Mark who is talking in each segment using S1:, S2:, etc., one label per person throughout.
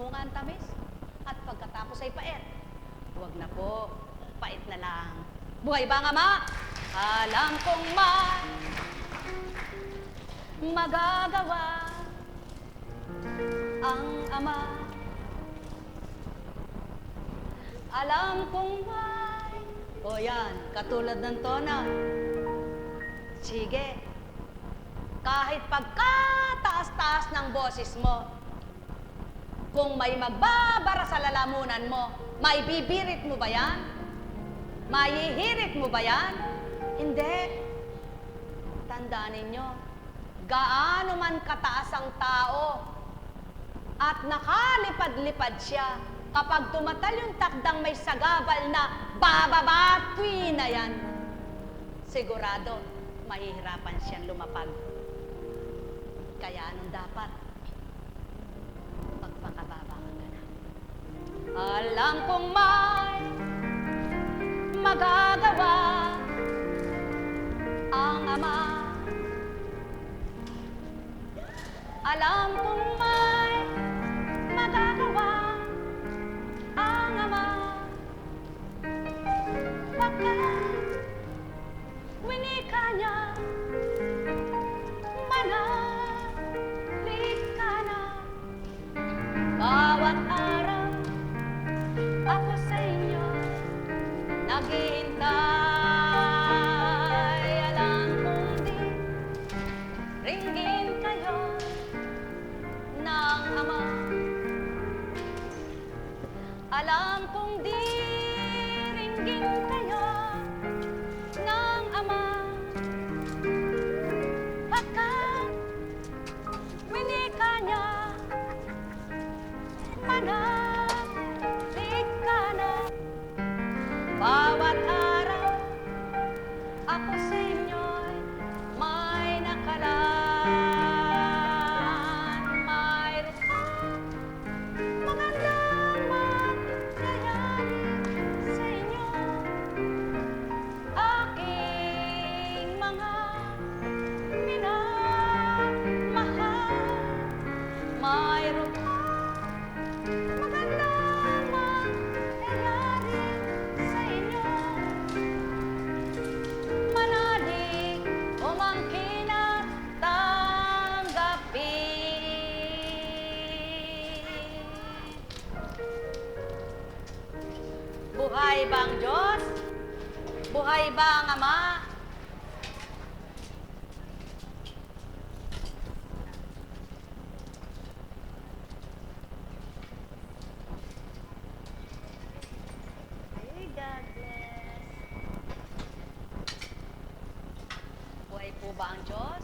S1: mamunga ang tamis. At pagkatapos ay pait. Huwag na po, pait na lang. Buhay ba ang ama? Alam kong magagawa ang ama. Alam kong may... O yan, katulad ng tona. Sige, kahit pagkataas-taas ng boses mo, kung may magbabara sa lalamunan mo, may bibirit mo ba yan? Maihirit mo ba yan? Hindi. Tandaan ninyo, gaano man kataas ang tao at nakalipad-lipad siya, kapag tumatal yung takdang may sagabal na bababatwi na yan, sigurado, mahihirapan siyang lumapag. Kaya anong dapat? Magpakababa ka na. Alam kong may magagawa ang ama. Alam kong may magagawa ang ama. Pagkat winika niya, manalik ka na. Bawat araw ako sa inyo naghihintay. Alam kong di ringgin kayo ng ama. Alam kong di ringgin kayo ng ama. Pagkat winika niya, manalik ka na. Bawat araw ako sa inyo'y may nakalaan, mayroon kang magandang mangyayari sa inyo. Aking mga minamahal, mayroon kang magandang mangyayari sa inyo. Manalig umangkin at tanggapin. Buhay ba ang Diyos? Buhay ba ang Ama? Ay, God bless. Buhay po ba ang Diyos?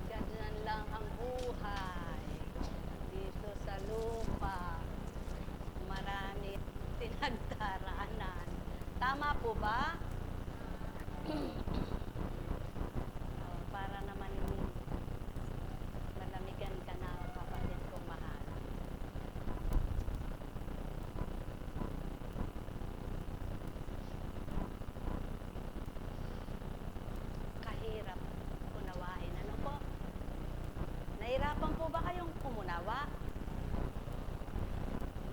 S1: Ganyan lang ang buhay dito sa lupa. Marami pinagdaraanan. Tama po ba? Para naman malamigan ka na, kapatid kong mahal. Kahirap unawain. Ano po? Nahirapan po ba kayong umunawa?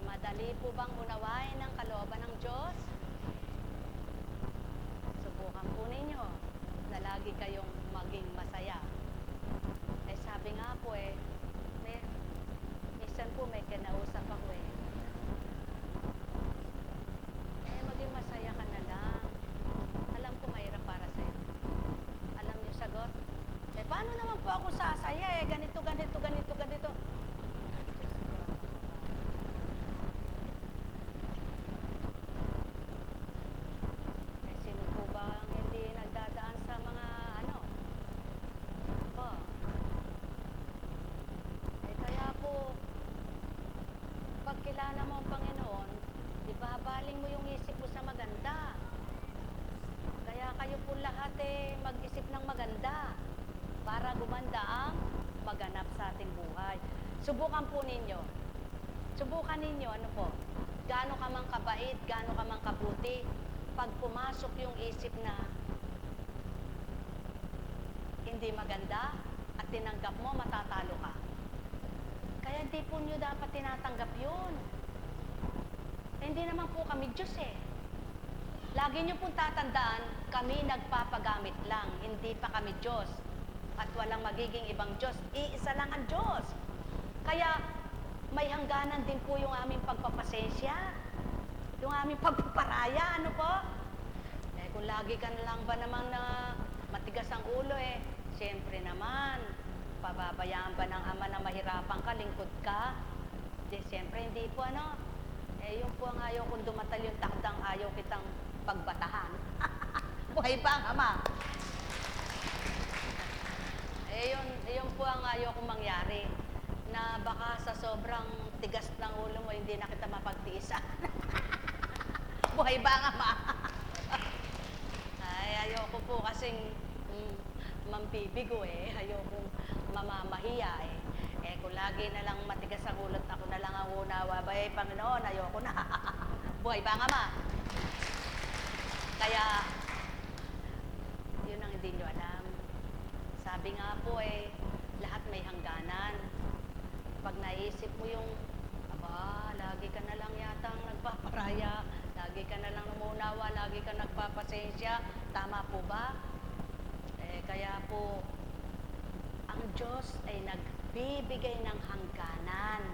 S1: Madali po bang unawain ang kalooban ng Diyos? Subukan po ninyo na lagi kayong maging masaya. Eh sabi nga po minsan po may kinausap ako maging masaya ka na lang. Alam ko mahirap para sa'yo. Alam niyo sagot? Paano naman po ako sasaya ganito, ganito, ganito, ganito. Sino po ba ang hindi nagdadaan sa mga po? Kaya po, pag kilala mo ang Panginoon, ibabaling mo yung isip mo sa maganda. Kaya kayo po lahat mag-isip ng maganda. gumaganap sa ating buhay. Subukan po ninyo. Subukan ninyo, ano po, gaano ka mang kabait, gaano ka mang kabuti, pag pumasok yung isip na hindi maganda at tinanggap mo, matatalo ka. Kaya di po nyo dapat tinatanggap yun. Hindi naman po kami Diyos eh. Lagi nyo pong tatandaan, kami nagpapagamit lang, hindi pa kami Diyos. At walang magiging ibang Diyos, iisa lang ang Diyos. Kaya may hangganan din po yung aming pagpapasensya, yung aming pagpaparaya, ano po? Eh kung lagi ka na lang ba naman na matigas ang ulo eh, siyempre naman, pababayaan ba ng ama na mahirapan ka, lingkod ka? Di, siyempre hindi po ano. Eh yun po ang ayaw kung dumatal yung takdang ayaw kitang pagbatahan. Buhay pa ang ama. Eh yun po ang ayaw kong mangyari. Na baka sa sobrang tigas ng ulo mo, hindi na kita mapagtiisan. Buhay ba ang ama? Ay, ayoko po kasing mambibigo eh. Ayokong mamamahiya eh. Eh kung lagi na lang matigas ang ulot, ako na lang ang unawa. Bay, Panginoon, ayoko na. Buhay ba ang ama? Kaya, yun ang hindi nyo alam. Sabi nga po eh, lahat may hangganan. Pag naisip mo yung, aba, lagi ka na lang yata ang nagpaparaya, lagi ka na lang umunawa, lagi ka nagpapasensya, tama po ba? Eh, kaya po, ang Diyos ay nagbibigay ng hangganan.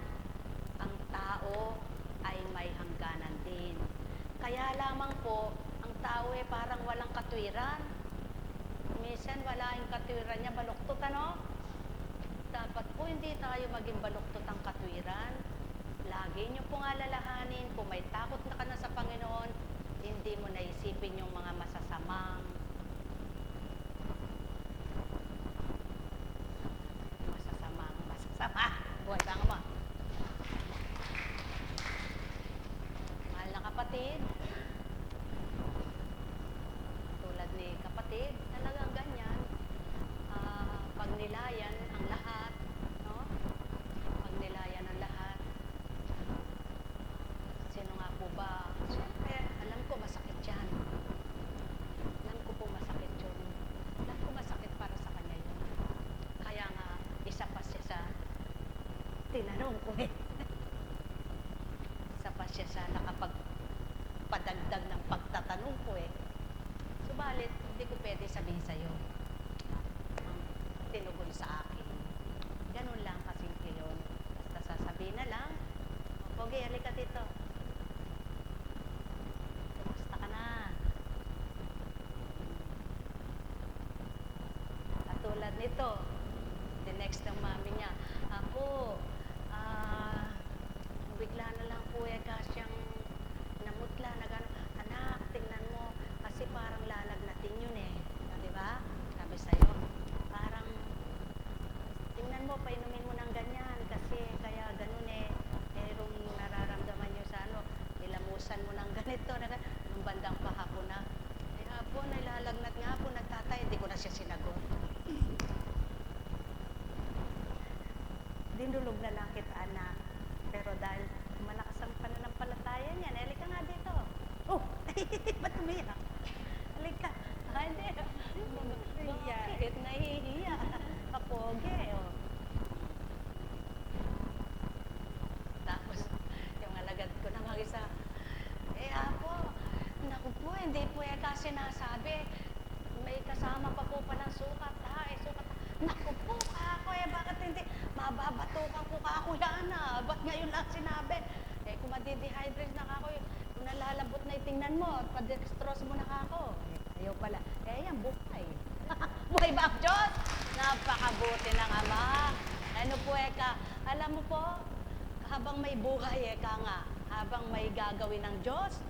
S1: Ang tao ay may hangganan din. Kaya lamang po, ang tao ay parang walang katwiran. Minsan wala yung katwiran niya, baluktot ano? Dapat po hindi tayo maging baluktot ang katwiran. Lagi niyo pong alalahanin, kung may takot na ka na sa Panginoon, hindi mo naisipin yung mga masasama. Buhay ba nga mo? Mahal na kapatid, tulad ni kapatid, talagang ganyan. Pag nilayan ang lahat, no? Pag nilayan ang lahat, sino nga po ba? Siyempre, alam ko masakit yan. Alam ko po masakit yun. Alam ko masakit para sa kanya yun. Kaya nga, isa pa siya sa tinanong ko eh. Isa pa siya sa nakapagpadagdag ng pagtatanong ko eh. Subalit, hindi ko pwede sabihin sa'yo ang tinugon sa akin. Ganun lang kasimple yun. Basta sasabihin na lang, Pogi, halika dito. Kumusta ka na? At tulad nito, the next ng mami niya, ako, bigla na lang po eh kasyang namutla na gano'n, anak, tingnan mo, kasi parang lalagnatin yun eh. Di ba? Sabi sa'yo, parang, tingnan mo, painumin mo ng ganyan, kasi kaya ganun eh, merong nararamdaman nyo sa ano, nilamusan mo ng ganito, nung bandang pahapon na, eh hapon, nilalagnat nga po, nagtatay, hindi ko na siya sinagot. Dinulog na lang kita, anak. Pero dahil malakas ang pananampalataya niyan, halika nga dito. Oh, ba't umiyak? Halika. Hindi. Bakit? Nahihiya. Kapoge, oh. Tapos, yung alagad ko na mag-isa, eh apo, naku po, hindi po kasi nasabi. May kasama pa po palang sukat, ha? Eh, sukat. Naku po, ako eh, bakit hindi? Mababatukan ko ka ako yan, ha? Ba't ngayon lang sinabi? Eh, kung madidehydrate na ako, kung nalalabot na itingnan mo, padextrose mo na ako. Eh, ayaw pala. Eh, yan, buhay. Buhay ba ang Diyos? Napakabuti ng Ama. Ano po, Eka? Alam mo po, habang may buhay, Eka nga, habang may gagawin ng Diyos,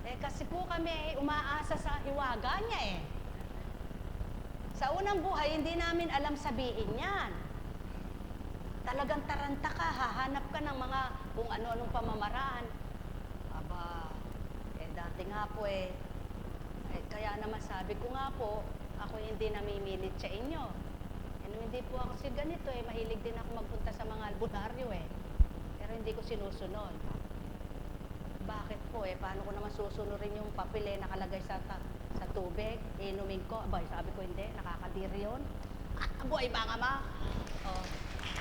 S1: eh, kasi po kami umaasa sa hiwaga niya eh. Sa unang buhay, hindi namin alam sabihin yan. Talagang taranta ka, hahanap ka ng mga kung ano-anong pamamaraan. Aba, eh dati nga po eh kaya naman sabi ko nga po, ako hindi namimilit sa inyo. Eh, Nung hindi po ako si ganito eh, mahilig din ako magpunta sa mga albularyo eh. Pero hindi ko sinusunod. Bakit po eh? Paano ko naman susunurin yung papel eh, nakalagay sa tubig? Inumin ko. Abay, sabi ko hindi, nakakadiri yun. Buhay ba nga ma? Oh.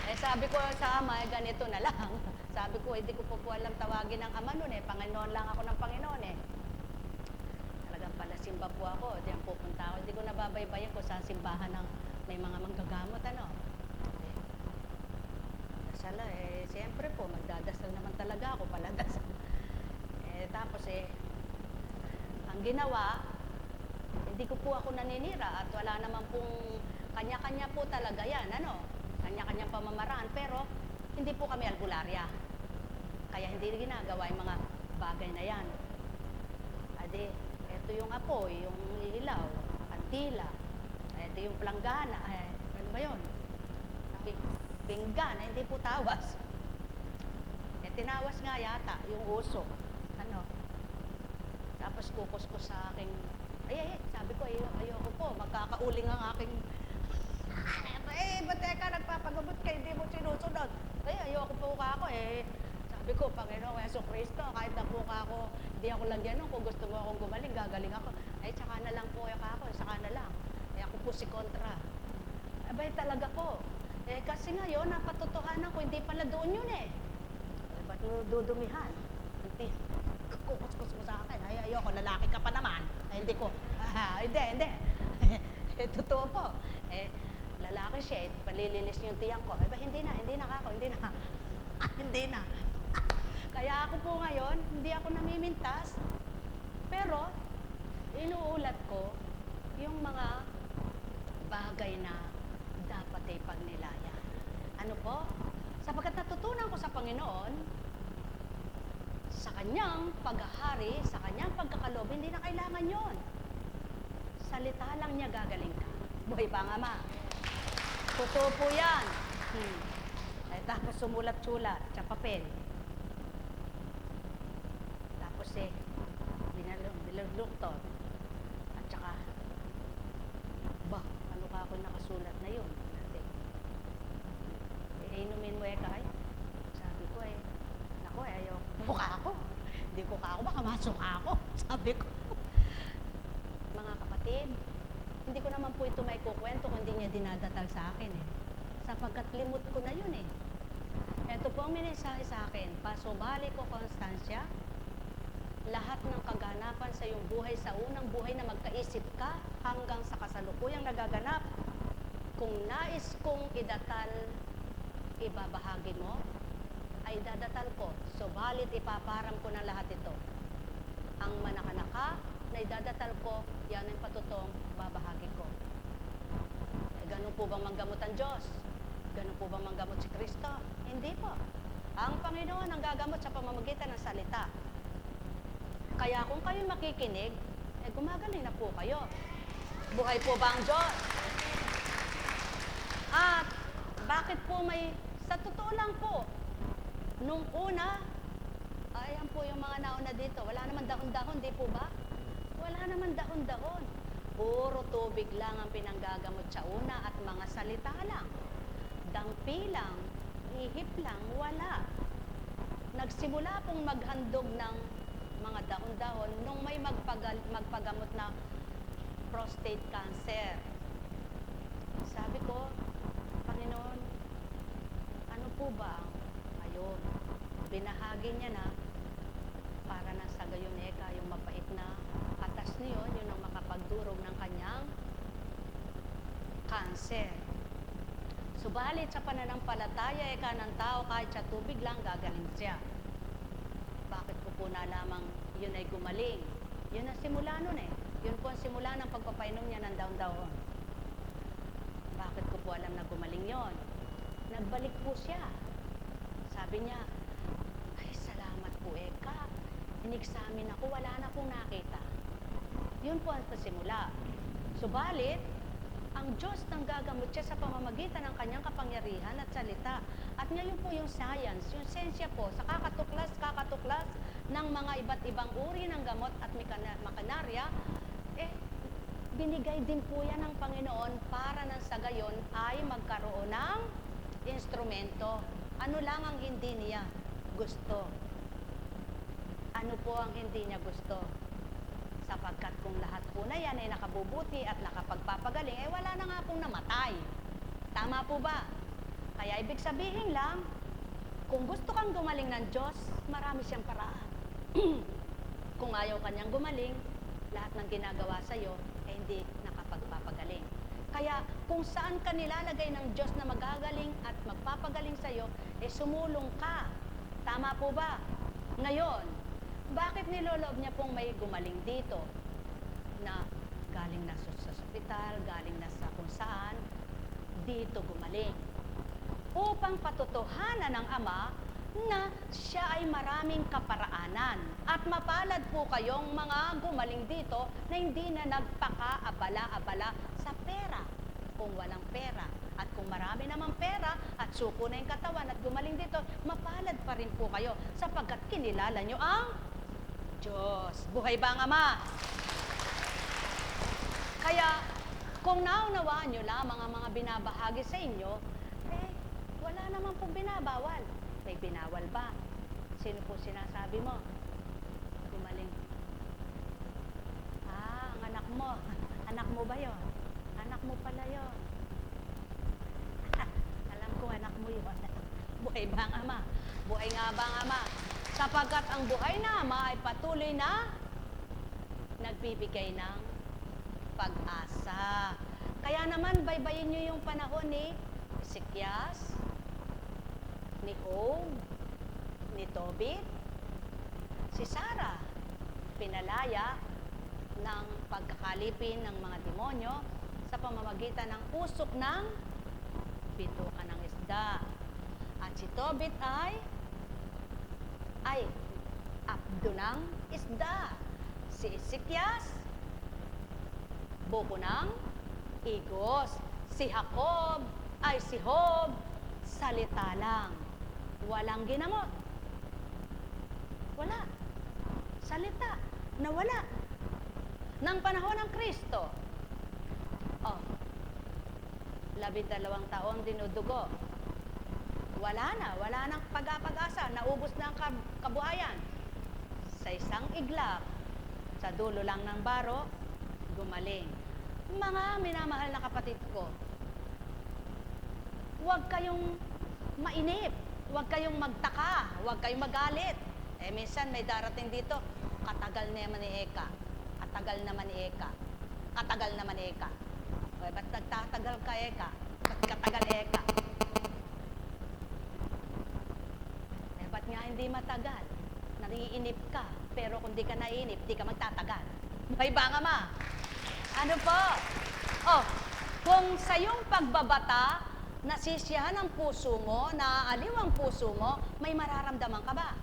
S1: Eh sabi ko sa ama, eh, ganito na lang. Sabi ko, hindi ko po alam tawagin ng ama nun eh. Panginoon lang ako ng Panginoon eh. Talagang pala simba po ako. Diyan pupunta ako. Hindi ko nababaybayan kung saan simbahan ng may mga manggagamot ano. Eh, dasal eh. Siyempre po, magdadasal naman talaga ako pala dasal. Eh tapos eh, ang ginawa, hindi ko po ako naninira at wala naman pong kanya-kanya po talaga yan, ano, kanya-kanyang pamamaraan, pero hindi po kami albularya. Kaya hindi ginagawa yung mga bagay na yan. Ade, eto yung apoy, yung ilaw, kandila, eto yung planggana, ano ba yun? Pinggan, hindi po tawas. Eh, tinawas nga yata, yung uso. Ano? Tapos kukuskus sa aking, sabi ko, ayoko po, magkakauling ang aking, ba't teka, nagpapagamot ka, hindi mo sinusunod. Ayoko po ka ako eh. Sabi ko, Panginoon, Yeso Cristo, kahit na po ka ako, hindi ako lagyan nun, kung gusto mo akong gumaling, gagaling ako. Ay, saka na lang po ako, saka na lang. Ay, ako po si Kontra. Abay, talaga po. Eh, kasi ngayon, napatotohanan ko, hindi pala doon yun eh. Ba't mo dudumihan? Kukuskus mo sa akin. Ay, ayoko, lalaki ka pa naman. Ay, hindi ko. Hindi. Eh, totoo po. Eh, lalaki siya, eh, palilinis yung tiyang ko. Ay, ba, hindi na ako, hindi na. Hindi na. Kaya ako po ngayon, hindi ako namimintas. Pero, inuulat ko yung mga bagay na dapat ay pagnilaya. Ano po? Sapagkat natutunan ko sa Panginoon, sa kanyang paghahari, sa kanyang pagkakalob, hindi na kailangan yon. Salita lang niya gagaling ka. Buhay pa nga ma. Totoo po yan. Eh, tapos sumulat-sulat sa papel. Tapos eh, binalugtot. At saka, ano ka ako nakasulat na yun? Inumin mo ay, sabi ko eh, naku eh, ayaw, mukha ako. Hindi ko ka ako, baka masuka ako. Sabi ko. Mga kapatid, hindi ko naman po ito may kukwento kung hindi niya dinadatal sa akin eh. Sapagkat limot ko na yun eh. Ito po ang minisahe sa akin, pasubali ko, Constancia, lahat ng kaganapan sa iyong buhay, sa unang buhay na magkaisip ka hanggang sa kasalukuyang nagaganap, kung nais kong idatal, ibabahagi mo, ay dadatal ko. Subalit ipaparam ko ng lahat ito. Ang manakanaka na idadatal ko, yan ang patutong babahagi ko. Eh, ganun po bang manggamot ang Diyos? Ganun po bang manggamot si Kristo? Hindi po. Ang Panginoon ang gagamot sa pamamagitan ng salita. Kaya kung kayo makikinig, eh gumagaling na po kayo. Buhay po ba ang Diyos? At bakit po sa totoo lang po, nung una, ayan po yung mga nauna dito, wala naman dahon-dahon, di po ba? Wala naman dahon-dahon. Puro tubig lang ang pinanggagamot sa una at mga salita lang. Dangpi lang, ihip lang, wala. Nagsimula pong maghandog ng mga dahon-dahon nung may magpagamot na prostate cancer. Sabi ko, Panginoon, ano po ba? Ayun, binahagi niya na para na sa gayon yung mapait na atas niyon, yun ang makapagdurog ng kanyang cancer. Subalit sa pananampalataya ng tao, kahit sa tubig lang, gagaling siya. Bakit ko po nalamang yun ay gumaling? Yun ang simula nun eh. Yun po ang simula ng pagpapainom niya ng daon-daon. Bakit ko po alam na gumaling yon? Nagbalik po siya. Sabi niya, ay salamat po Eka. Inexamine ako, wala na pong nakita. Yun po ang pasimula. Subalit, ang Diyos nang gagamot siya sa pamamagitan ng kanyang kapangyarihan at salita. At ngayon po yung science, yung sensya po, sa kakatuklas ng mga iba't ibang uri ng gamot at makinarya, binigay din po yan ng Panginoon para nang sa gayon ay magkaroon ng instrumento. Ano lang ang hindi niya gusto? Ano po ang hindi niya gusto? Sapagkat kung lahat po na yan ay nakabubuti at nakapagpapagaling, eh wala na nga pong namatay. Tama po ba? Kaya ibig sabihin lang, kung gusto kang gumaling ng Diyos, marami siyang paraan. Kung ayaw kanyang gumaling, lahat ng ginagawa sa'yo ay hindi nakapagpapagaling. Kaya kung saan ka nilalagay ng Diyos na magagaling at magpapagaling sa'yo, eh sumulong ka. Tama po ba? Ngayon, bakit niloloob niya pong may gumaling dito? Na galing na sa ospital, galing na sa kung saan, dito gumaling. Upang patotohanan ng Ama na siya ay maraming kaparaanan. At mapalad po kayong mga gumaling dito na hindi na nagpaka-abala-abala sa pera. Kung walang pera at kung marami namang pera at suko na yung katawan at gumaling dito, mapalad pa rin po kayo sapagkat kinilala nyo ang Diyos. Buhay ba ang Ama? Kaya kung naunawaan nyo lamang ang mga binabahagi sa inyo, eh, wala naman pong binabawal. May binawal ba? Sino po sinasabi mo? Gumaling. Ang anak mo. Anak mo ba yon? Anak mo pala yon. Alam ko anak mo yon. Buhay ba ang Ama? Buhay nga ba ang Ama? Sapagkat ang buhay na Ama ay patuloy na nagbibigay ng pag-asa. Kaya naman, baybayin nyo yung panahon ni Ezekias, ni Job, ni Tobit, si Sarah, pinalaya ng pagkakalipin ng mga demonyo sa pamamagitan ng usok ng bituka ng isda. At si Tobit ay abdo ng isda. Si Ezekias, buko ng igos. Si Jacob si Job, salita lang. Walang ginamot. Wala. Salita. Nawala. Nang panahon ng Kristo, 12 taon dinudugo. Wala nang pag-asa, naubos na ang kabuhayan. Sa isang iglap, sa dulo lang ng baro, gumaling. Mga minamahal na kapatid ko, huwag kayong mainip, huwag kayong magtaka, huwag kayong magalit. Minsan may darating dito, katagal naman ni Eka, katagal naman ni Eka, katagal naman ni Eka. Ba't nagtatagal ka, Eka? Ba't katagal, Eka? Ba't nga hindi matagal? Naiinip ka, pero kung di ka naiinip, di ka magtatagal. May ba nga ma? Ano po? Kung sa iyong pagbabata, nasisiyahan ang puso mo, naaaliw ang puso mo, may mararamdaman ka ba?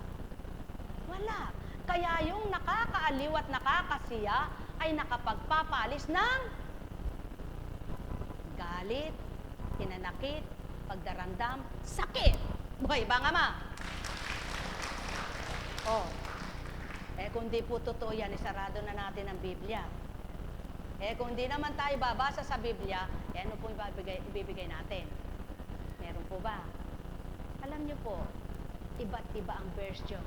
S1: Wala. Kaya yung nakakaaliw at nakakasiya ay nakapagpapalis ng galit, hinanakit, pagdarandam, sakit. Buhay ba nga ma? Kung di po totoo yan, isarado na natin ang Biblia. Kung di naman tayo babasa sa Biblia, ano po ibibigay natin? Meron po ba? Alam niyo po, iba't iba ang version.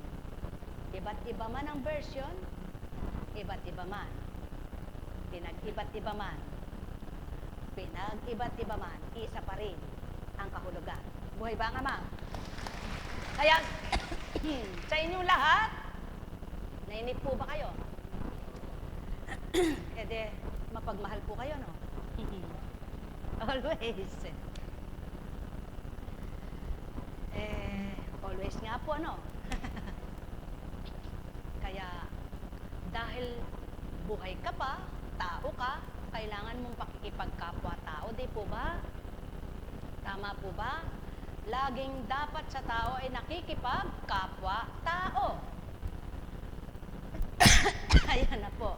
S1: Iba't iba man ang version, iba't iba man. Pinag-iba't iba man. Pinag-iba't iba man, isa pa rin ang kahulugan. Buhay ba nga, ma'am? Kaya, sa inyong lahat, nainip po ba kayo? Mapagmahal po kayo, no? Always. Always nga po, no? Kaya, dahil buhay ka pa, tao ka, kailangan mong pakikipagkapwa-tao, di po ba? Tama po ba? Laging dapat sa tao ay nakikipagkapwa-tao. Ayan na po.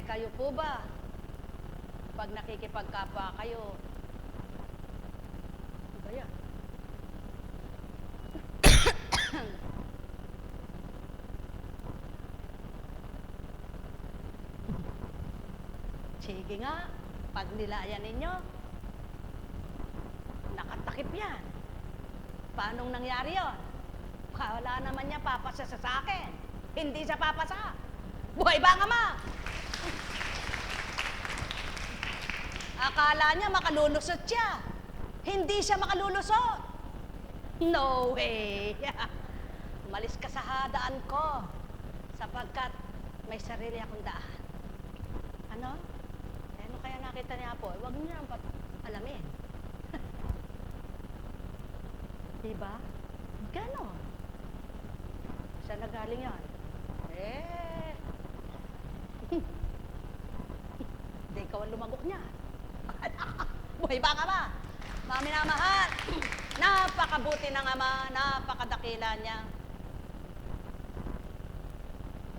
S1: Kayo po ba? Pag nakikipagkapwa kayo, ano ba yan? Sige nga, pag nilayan ninyo, nakatakip yan. Paanong nangyari yon? Wala naman niya papasa sa akin. Hindi siya papasa. Buhay ba ang ama? Akala niya makalulusot siya. Hindi siya makalulusot. No way. Malis ka sa daan ko sapagkat may sarili akong daan. Ano? Ano kaya nakita niya po? Huwag niyo nang alamin. Diba? Ganon. Saan nagaling yan? Hindi ikaw ang lumagok niya. Buhay ba ka ba? Mga minamahal, napakabuti ng ama, napakadakila niya.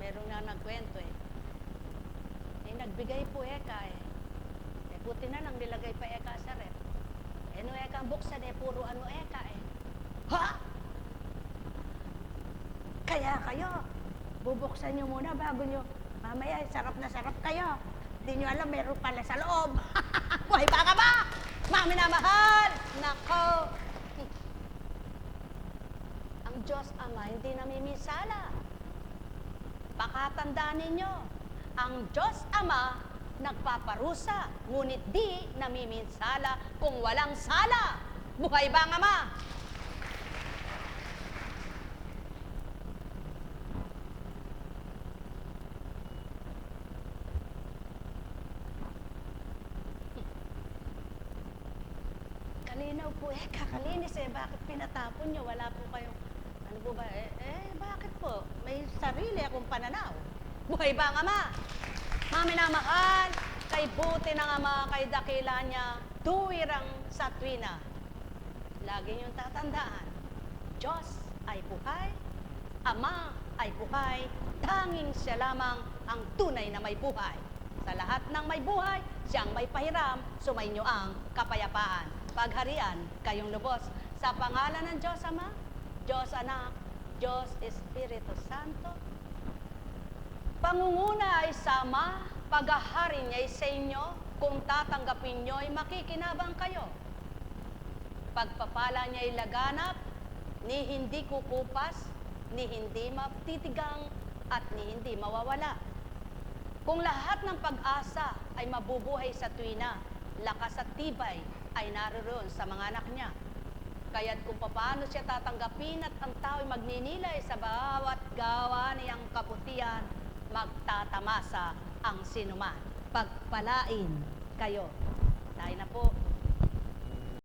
S1: Meron nga nagkwento nagbigay po eka buti na lang nilagay pa eka sa rep. No eka ang buksan puro ano eka Ha? Kaya kayo, bubuksan nyo muna bago nyo, mamaya sarap na sarap kayo. Hindi nyo alam, meron pala sa loob. Buhay pa ka ba? Mga minamahal! Nako! Ang Diyos Ama hindi namiminsala. Pakatandaan ninyo, ang Diyos Ama nagpaparusa, ngunit di namiminsala kung walang sala. Buhay ba ang Ama? Kalinaw po kakalinis bakit pinatapon nyo? Wala po kayong, ano po ba, bakit po? May sarili akong pananaw. Buhay ba ang Ama? Mga minamahal, kay buti ng Ama, kay dakila niya, tuwirang sa tuwina. Lagi niyong tatandaan, Diyos ay buhay, Ama ay buhay, tanging siya lamang ang tunay na may buhay. Sa lahat ng may buhay, siyang may pahiram, sumainyo ang kapayapaan. Pagharian kayong lubos. Sa pangalan ng Diyos Ama, Diyos Anak, Diyos Espiritu Santo, pangunguna ay sama, paghahari niya ay sa inyo, kung tatanggapin nyo ay makikinabang kayo. Pagpapala niya ay laganap, ni hindi kukupas, ni hindi matitigang, at ni hindi mawawala. Kung lahat ng pag-asa ay mabubuhay sa tuwina, lakas at tibay ay naroon sa mga anak niya. Kaya't kung paano siya tatanggapin at ang tao'y magninilay sa bawat gawa niyang kabutihan, magtatamasa ang sinuman. Pagpalain kayo. Tayo na po.